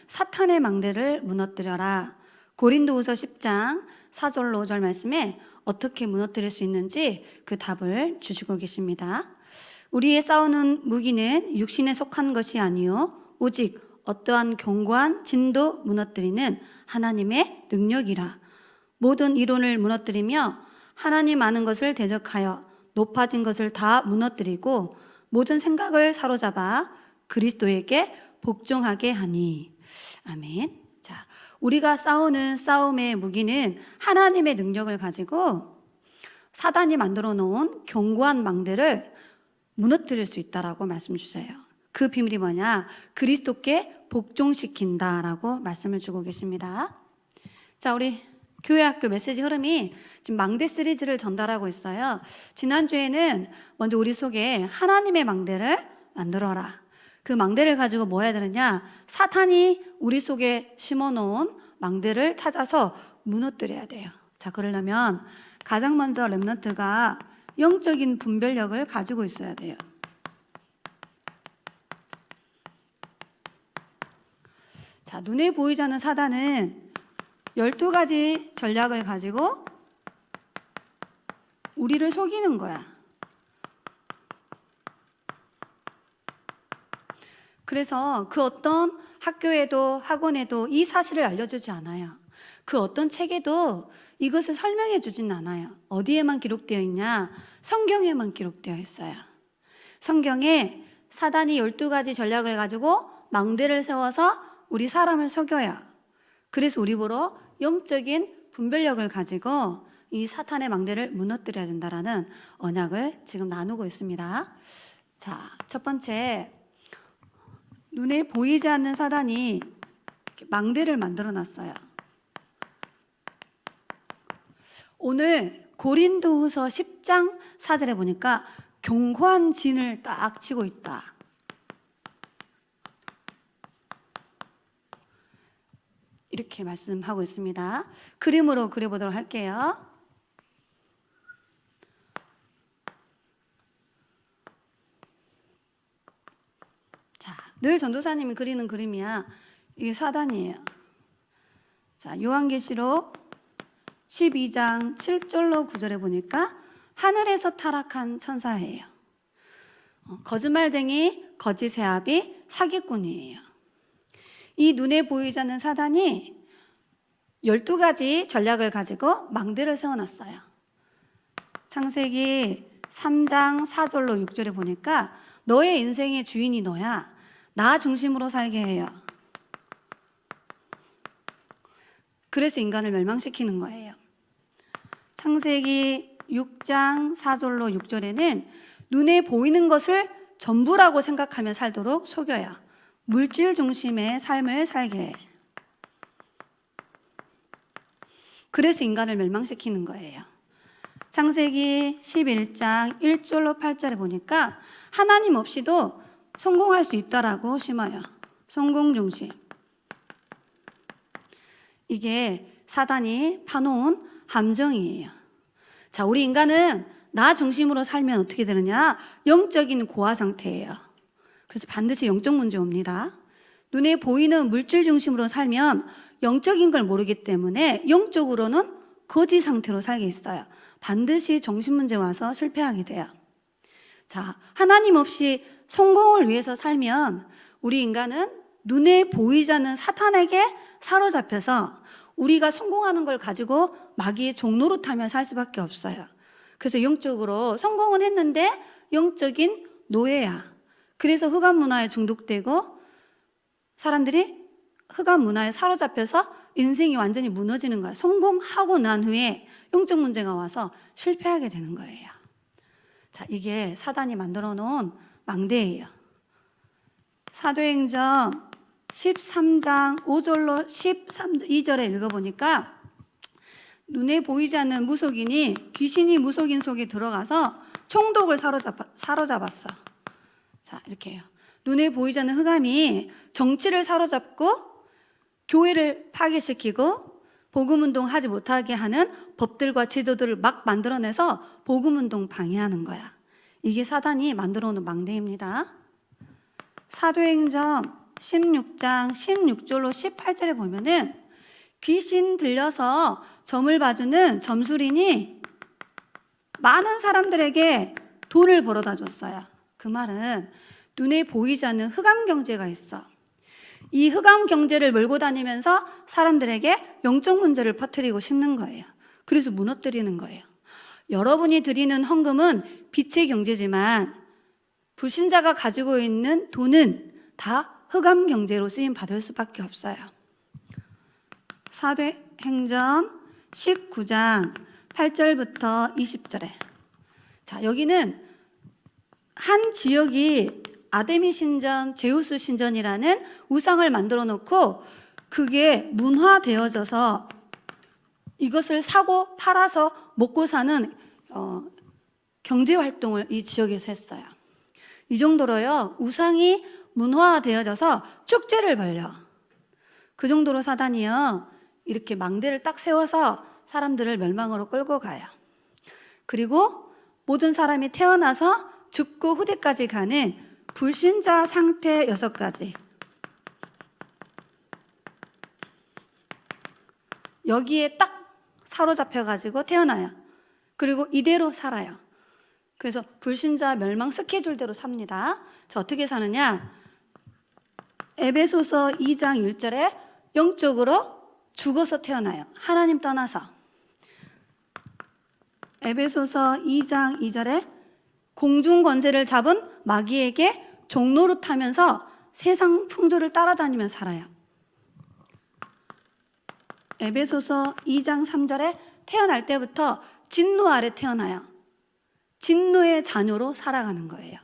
사탄의 망대를 무너뜨려라. 고린도후서 10장 4절로 5절 말씀에 어떻게 무너뜨릴 수 있는지 그 답을 주시고 계십니다. 우리의 싸우는 무기는 육신에 속한 것이 아니요 오직 어떠한 견고한 진도 무너뜨리는 하나님의 능력이라. 모든 이론을 무너뜨리며 하나님 아는 것을 대적하여 높아진 것을 다 무너뜨리고 모든 생각을 사로잡아 그리스도에게 복종하게 하니. 아멘. 자, 우리가 싸우는 싸움의 무기는 하나님의 능력을 가지고 사단이 만들어 놓은 견고한 망대를 무너뜨릴 수 있다라고 말씀 주세요. 그 비밀이 뭐냐? 그리스도께 복종시킨다라고 말씀을 주고 계십니다. 자, 우리 교회학교 메시지 흐름이 지금 망대 시리즈를 전달하고 있어요. 지난주에는 먼저 우리 속에 하나님의 망대를 만들어라. 그 망대를 가지고 뭐 해야 되느냐? 사탄이 우리 속에 심어놓은 망대를 찾아서 무너뜨려야 돼요. 자, 그러려면 가장 먼저 렘넌트가 영적인 분별력을 가지고 있어야 돼요. 자, 눈에 보이지 않는 사단은 12가지 전략을 가지고 우리를 속이는 거야. 그래서 그 어떤 학교에도 학원에도 이 사실을 알려주지 않아요. 그 어떤 책에도 이것을 설명해 주진 않아요. 어디에만 기록되어 있냐? 성경에만 기록되어 있어요. 성경에 사단이 12가지 전략을 가지고 망대를 세워서 우리 사람을 속여요. 그래서 우리 보러 영적인 분별력을 가지고 이 사탄의 망대를 무너뜨려야 된다라는 언약을 지금 나누고 있습니다. 자, 첫 번째, 눈에 보이지 않는 사단이 망대를 만들어 놨어요. 오늘 고린도후서 10장 4절에 보니까 견고한 진을 딱 치고 있다. 이렇게 말씀하고 있습니다. 그림으로 그려보도록 할게요. 자, 늘 전도사님이 그리는 그림이야. 이게 사단이에요. 자, 요한계시록 12장 7절로 9절에 보니까 하늘에서 타락한 천사예요. 거짓말쟁이, 거짓 세압이 사기꾼이에요. 이 눈에 보이지 않는 사단이 12가지 전략을 가지고 망대를 세워놨어요. 창세기 3장 4절로 6절에 보니까 너의 인생의 주인이 너야. 나 중심으로 살게 해요. 그래서 인간을 멸망시키는 거예요. 창세기 6장 4절로 6절에는 눈에 보이는 것을 전부라고 생각하며 살도록 속여요. 물질 중심의 삶을 살게 해. 그래서 인간을 멸망시키는 거예요. 창세기 11장 1절로 8절에 보니까 하나님 없이도 성공할 수 있다라고 심어요. 성공 중심. 이게 사단이 파놓은 함정이에요. 자, 우리 인간은 나 중심으로 살면 어떻게 되느냐? 영적인 고아 상태예요. 그래서 반드시 영적 문제 옵니다. 눈에 보이는 물질 중심으로 살면 영적인 걸 모르기 때문에 영적으로는 거지 상태로 살게 있어요. 반드시 정신 문제 와서 실패하게 돼요. 자, 하나님 없이 성공을 위해서 살면 우리 인간은 눈에 보이지 않는 사탄에게 사로잡혀서 우리가 성공하는 걸 가지고 마귀의 종노릇하며 살 수밖에 없어요. 그래서 영적으로 성공은 했는데 영적인 노예야. 그래서 흑암 문화에 중독되고 사람들이 흑암 문화에 사로잡혀서 인생이 완전히 무너지는 거야. 성공하고 난 후에 영적 문제가 와서 실패하게 되는 거예요. 자, 이게 사단이 만들어 놓은 망대예요. 사도행전 13장 5절로 2절에 읽어보니까 눈에 보이지 않는 무속인이 귀신이 무속인 속에 들어가서 총독을 사로잡았어. 자, 이렇게 해요. 눈에 보이지 않는 흑암이 정치를 사로잡고 교회를 파괴시키고 복음운동 하지 못하게 하는 법들과 제도들을 막 만들어내서 복음운동 방해하는 거야. 이게 사단이 만들어 놓은 망대입니다. 사도행전 16장 16절로 18절에 보면은 귀신 들려서 점을 봐주는 점술인이 많은 사람들에게 돈을 벌어다 줬어요. 그 말은 눈에 보이지 않는 흑암 경제가 있어. 이 흑암 경제를 몰고 다니면서 사람들에게 영적 문제를 퍼뜨리고 싶는 거예요. 그래서 무너뜨리는 거예요. 여러분이 드리는 헌금은 빛의 경제지만 불신자가 가지고 있는 돈은 다 흑암 경제로 쓰임 받을 수밖에 없어요. 사도행전 19장 8절부터 20절에 자, 여기는 한 지역이 아데미 신전, 제우스 신전이라는 우상을 만들어 놓고 그게 문화되어져서 이것을 사고 팔아서 먹고 사는 경제 활동을 이 지역에서 했어요. 이 정도로요, 우상이 문화되어져서 축제를 벌려. 그 정도로 사단이요, 이렇게 망대를 딱 세워서 사람들을 멸망으로 끌고 가요. 그리고 모든 사람이 태어나서 죽고 후대까지 가는 불신자 상태 6가지. 여기에 딱 사로잡혀가지고 태어나요. 그리고 이대로 살아요. 그래서 불신자 멸망 스케줄대로 삽니다. 자, 어떻게 사느냐? 에베소서 2장 1절에 영적으로 죽어서 태어나요. 하나님 떠나서. 에베소서 2장 2절에 공중 권세를 잡은 마귀에게 종노릇하면서 세상 풍조를 따라다니며 살아요. 에베소서 2장 3절에 태어날 때부터 진노 아래 태어나요. 진노의 자녀로 살아가는 거예요.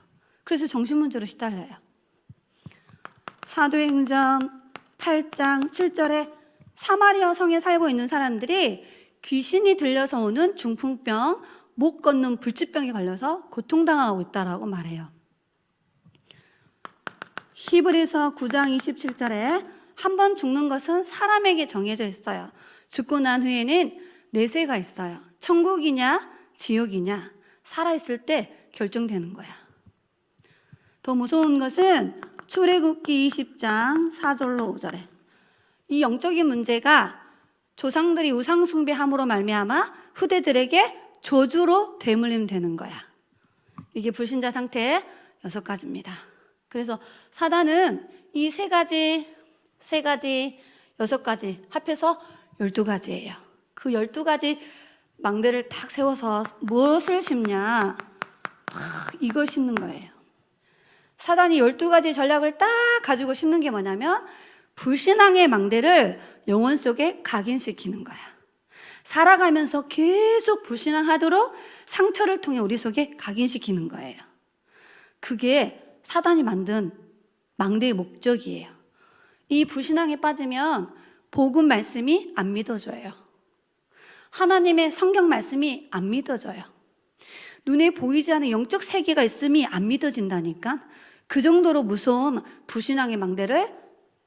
그래서 정신문제로 시달려요. 사도행전 8장 7절에 사마리아 성에 살고 있는 사람들이 귀신이 들려서 오는 중풍병, 못 걷는 불치병에 걸려서 고통당하고 있다라고 말해요. 히브리서 9장 27절에 한 번 죽는 것은 사람에게 정해져 있어요. 죽고 난 후에는 내세가 있어요. 천국이냐 지옥이냐 살아있을 때 결정되는 거야. 더 무서운 것은 출애굽기 20장 4절로 5절에 이 영적인 문제가 조상들이 우상 숭배함으로 말미암아 후대들에게 저주로 되물림 되는 거야. 이게 불신자 상태의 6가지입니다. 그래서 사단은 이 3가지, 6가지 합해서 12가지예요. 그 12가지 망대를 딱 세워서 무엇을 심냐? 이걸 심는 거예요. 사단이 12가지 전략을 딱 가지고 심는 게 뭐냐면 불신앙의 망대를 영혼 속에 각인시키는 거야. 살아가면서 계속 불신앙하도록 상처를 통해 우리 속에 각인시키는 거예요. 그게 사단이 만든 망대의 목적이에요. 이 불신앙에 빠지면 복음 말씀이 안 믿어져요. 하나님의 성경 말씀이 안 믿어져요. 눈에 보이지 않는 영적 세계가 있음이 안 믿어진다니까. 그 정도로 무서운 불신앙의 망대를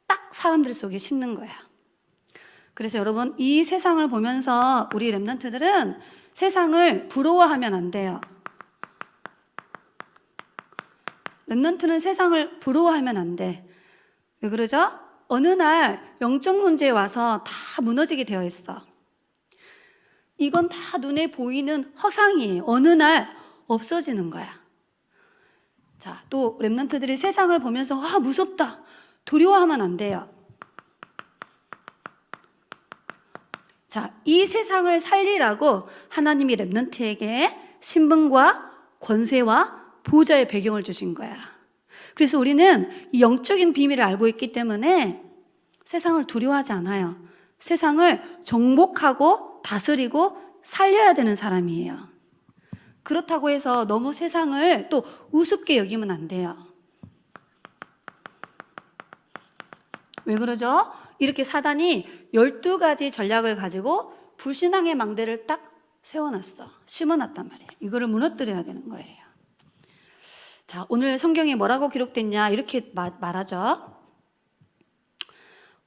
딱 사람들 속에 심는 거야. 그래서 여러분, 이 세상을 보면서 우리 렘넌트들은 세상을 부러워하면 안 돼요. 렘넌트는 세상을 부러워하면 안 돼. 왜 그러죠? 어느 날 영적 문제에 와서 다 무너지게 되어 있어. 이건 다 눈에 보이는 허상이에요. 어느 날 없어지는 거야. 자, 또 렘넌트들이 세상을 보면서 무섭다, 두려워하면 안 돼요. 자, 이 세상을 살리라고 하나님이 렘넌트에게 신분과 권세와 보좌의 배경을 주신 거야. 그래서 우리는 이 영적인 비밀을 알고 있기 때문에 세상을 두려워하지 않아요. 세상을 정복하고 다스리고 살려야 되는 사람이에요. 그렇다고 해서 너무 세상을 또 우습게 여기면 안 돼요. 왜 그러죠? 이렇게 사단이 12가지 전략을 가지고 불신앙의 망대를 딱 세워놨어. 심어놨단 말이에요. 이거를 무너뜨려야 되는 거예요. 자, 오늘 성경에 뭐라고 기록됐냐? 이렇게 말하죠.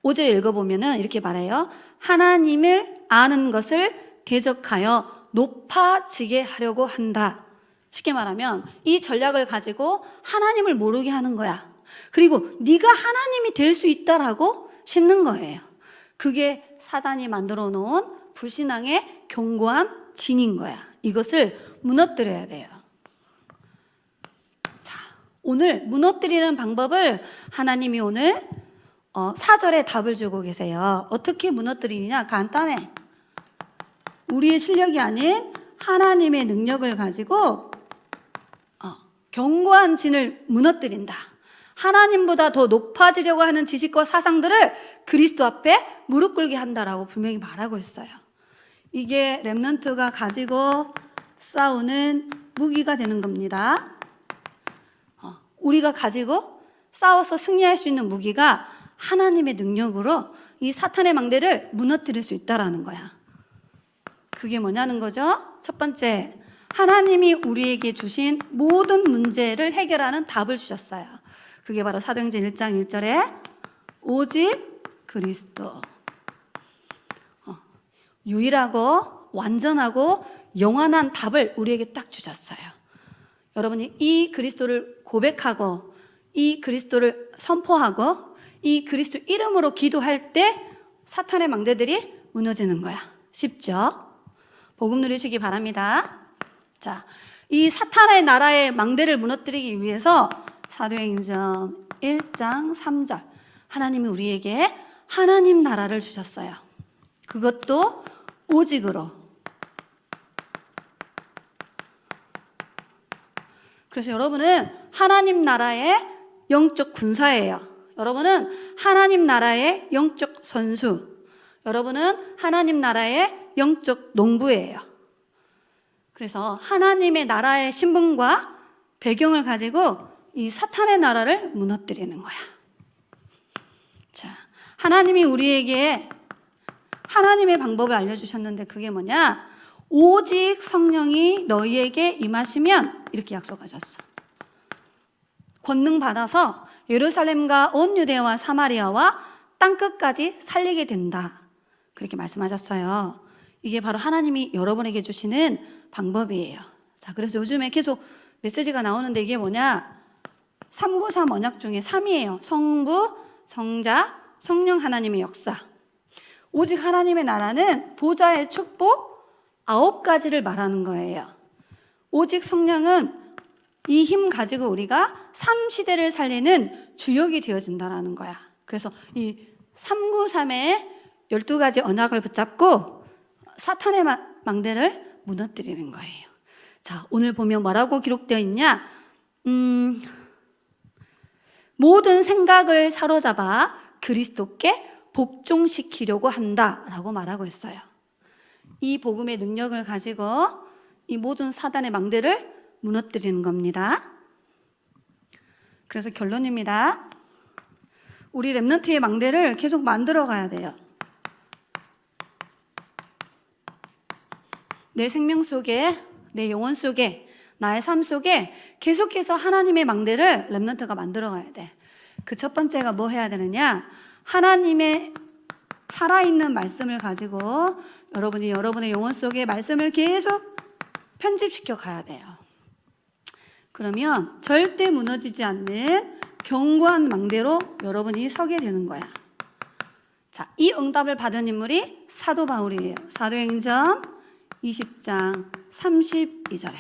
5절 읽어보면은 이렇게 말해요. 하나님을 아는 것을 대적하여 높아지게 하려고 한다. 쉽게 말하면 이 전략을 가지고 하나님을 모르게 하는 거야. 그리고 네가 하나님이 될 수 있다라고 심는 거예요. 그게 사단이 만들어 놓은 불신앙의 견고한 진인 거야. 이것을 무너뜨려야 돼요. 자, 오늘 무너뜨리는 방법을 하나님이 오늘 4절에 답을 주고 계세요. 어떻게 무너뜨리느냐? 간단해. 우리의 실력이 아닌 하나님의 능력을 가지고 견고한 진을 무너뜨린다. 하나님보다 더 높아지려고 하는 지식과 사상들을 그리스도 앞에 무릎 꿇게 한다라고 분명히 말하고 있어요. 이게 렘넌트가 가지고 싸우는 무기가 되는 겁니다. 우리가 가지고 싸워서 승리할 수 있는 무기가 하나님의 능력으로 이 사탄의 망대를 무너뜨릴 수 있다라는 거야. 그게 뭐냐는 거죠? 첫 번째, 하나님이 우리에게 주신 모든 문제를 해결하는 답을 주셨어요. 그게 바로 사도행전 1장 1절에 오직 그리스도. 유일하고 완전하고 영원한 답을 우리에게 딱 주셨어요. 여러분이 이 그리스도를 고백하고 이 그리스도를 선포하고 이 그리스도 이름으로 기도할 때 사탄의 망대들이 무너지는 거야. 쉽죠? 복음 누리시기 바랍니다. 자, 이 사탄의 나라의 망대를 무너뜨리기 위해서 사도행전 1장 3절 하나님이 우리에게 하나님 나라를 주셨어요. 그것도 오직으로. 그래서 여러분은 하나님 나라의 영적 군사예요. 여러분은 하나님 나라의 영적 선수. 여러분은 하나님 나라의 영적 농부예요. 그래서 하나님의 나라의 신분과 배경을 가지고 이 사탄의 나라를 무너뜨리는 거야. 자, 하나님이 우리에게 하나님의 방법을 알려주셨는데 그게 뭐냐? 오직 성령이 너희에게 임하시면 이렇게 약속하셨어. 권능 받아서 예루살렘과 온 유대와 사마리아와 땅끝까지 살리게 된다. 그렇게 말씀하셨어요. 이게 바로 하나님이 여러분에게 주시는 방법이에요. 자, 그래서 요즘에 계속 메시지가 나오는데 이게 뭐냐? 393 언약 중에 3이에요. 성부, 성자, 성령 하나님의 역사. 오직 하나님의 나라는 보좌의 축복 9가지를 말하는 거예요. 오직 성령은 이 힘 가지고 우리가 3시대를 살리는 주역이 되어진다는 거야. 그래서 이 393의 12가지 언약을 붙잡고 사탄의 망대를 무너뜨리는 거예요. 자, 오늘 보면 뭐라고 기록되어 있냐? 모든 생각을 사로잡아 그리스도께 복종시키려고 한다라고 말하고 있어요. 이 복음의 능력을 가지고 이 모든 사단의 망대를 무너뜨리는 겁니다. 그래서 결론입니다. 우리 렘넌트의 망대를 계속 만들어 가야 돼요. 내 생명 속에, 내 영혼 속에, 나의 삶 속에 계속해서 하나님의 망대를 렘넌트가 만들어 가야 돼. 그 첫 번째가 뭐 해야 되느냐? 하나님의 살아있는 말씀을 가지고 여러분이 여러분의 영혼 속에 말씀을 계속 편집시켜 가야 돼요. 그러면 절대 무너지지 않는 견고한 망대로 여러분이 서게 되는 거야. 자, 이 응답을 받은 인물이 사도 바울이에요. 사도행전 20장 32절에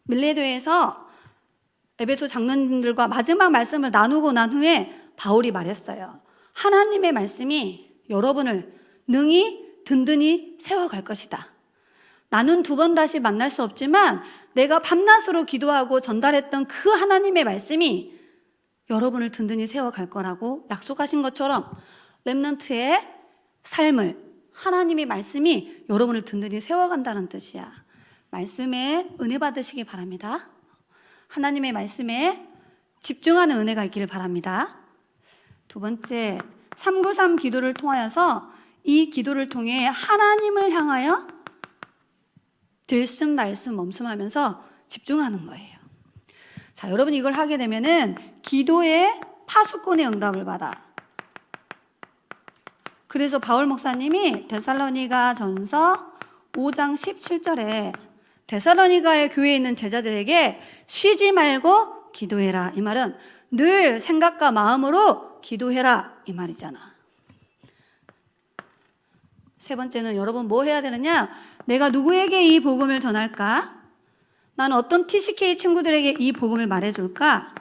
밀레도에서 에베소 장로님들과 마지막 말씀을 나누고 난 후에 바울이 말했어요. 하나님의 말씀이 여러분을 능히 든든히 세워갈 것이다. 나는 2번 다시 만날 수 없지만 내가 밤낮으로 기도하고 전달했던 그 하나님의 말씀이 여러분을 든든히 세워갈 거라고 약속하신 것처럼 렘넌트의 삶을 하나님의 말씀이 여러분을 든든히 세워간다는 뜻이야. 말씀에 은혜 받으시기 바랍니다. 하나님의 말씀에 집중하는 은혜가 있기를 바랍니다. 두 번째, 393 기도를 통하여서 이 기도를 통해 하나님을 향하여 들숨날숨 멈춤하면서 집중하는 거예요. 자, 여러분이 이걸 하게 되면은 기도의 파수꾼의 응답을 받아. 그래서 바울 목사님이 데살로니가 전서 5장 17절에 데살로니가의 교회에 있는 제자들에게 쉬지 말고 기도해라. 이 말은 늘 생각과 마음으로 기도해라 이 말이잖아. 세 번째는 여러분 뭐 해야 되느냐? 내가 누구에게 이 복음을 전할까? 나는 어떤 TCK 친구들에게 이 복음을 말해줄까?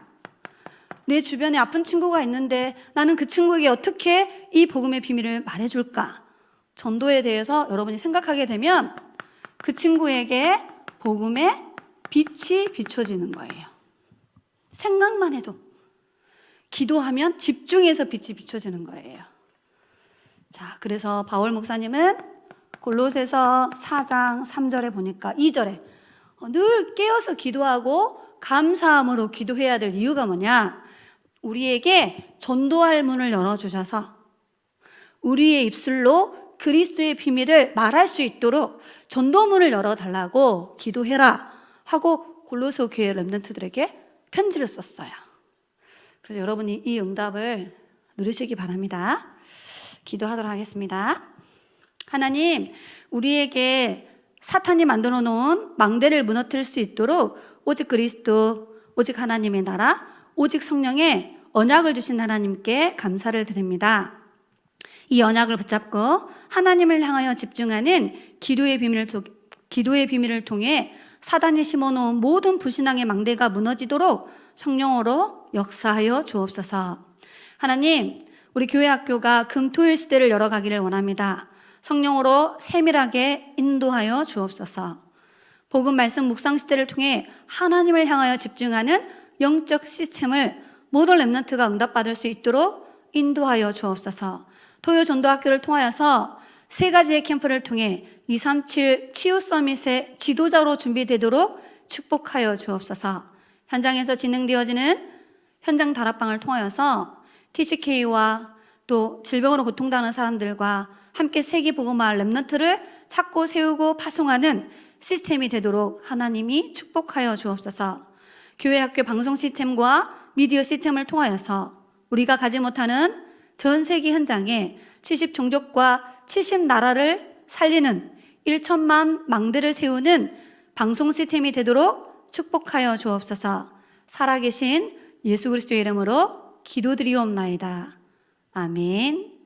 내 주변에 아픈 친구가 있는데 나는 그 친구에게 어떻게 이 복음의 비밀을 말해줄까? 전도에 대해서 여러분이 생각하게 되면 그 친구에게 복음의 빛이 비춰지는 거예요. 생각만 해도. 기도하면 집중해서 빛이 비춰지는 거예요. 자, 그래서 바울 목사님은 골로새서 4장 3절에 보니까 2절에 늘 깨어서 기도하고 감사함으로 기도해야 될 이유가 뭐냐? 우리에게 전도할 문을 열어주셔서 우리의 입술로 그리스도의 비밀을 말할 수 있도록 전도문을 열어달라고 기도해라 하고 골로새 교회 렘넌트들에게 편지를 썼어요. 그래서 여러분이 이 응답을 누리시기 바랍니다. 기도하도록 하겠습니다. 하나님, 우리에게 사탄이 만들어 놓은 망대를 무너뜨릴 수 있도록 오직 그리스도, 오직 하나님의 나라, 오직 성령의 언약을 주신 하나님께 감사를 드립니다. 이 언약을 붙잡고 하나님을 향하여 집중하는 기도의 비밀을 통해 사단이 심어놓은 모든 불신앙의 망대가 무너지도록 성령으로 역사하여 주옵소서. 하나님, 우리 교회 학교가 금토일 시대를 열어가기를 원합니다. 성령으로 세밀하게 인도하여 주옵소서. 복음 말씀 묵상 시대를 통해 하나님을 향하여 집중하는 영적 시스템을 모든 렘넌트가 응답받을 수 있도록 인도하여 주옵소서. 토요 전도학교를 통하여서 3가지의 캠프를 통해 237 치유 서밋의 지도자로 준비되도록 축복하여 주옵소서. 현장에서 진행되어지는 현장 다락방을 통하여서 TCK와 또 질병으로 고통당하는 사람들과 함께 세계복음화 렘넌트를 찾고 세우고 파송하는 시스템이 되도록 하나님이 축복하여 주옵소서. 교회 학교 방송 시스템과 미디어 시스템을 통하여서 우리가 가지 못하는 전 세계 현장에 70종족과 70나라를 살리는 1천만 망대를 세우는 방송 시스템이 되도록 축복하여 주옵소서. 살아계신 예수 그리스도의 이름으로 기도드리옵나이다. 아멘.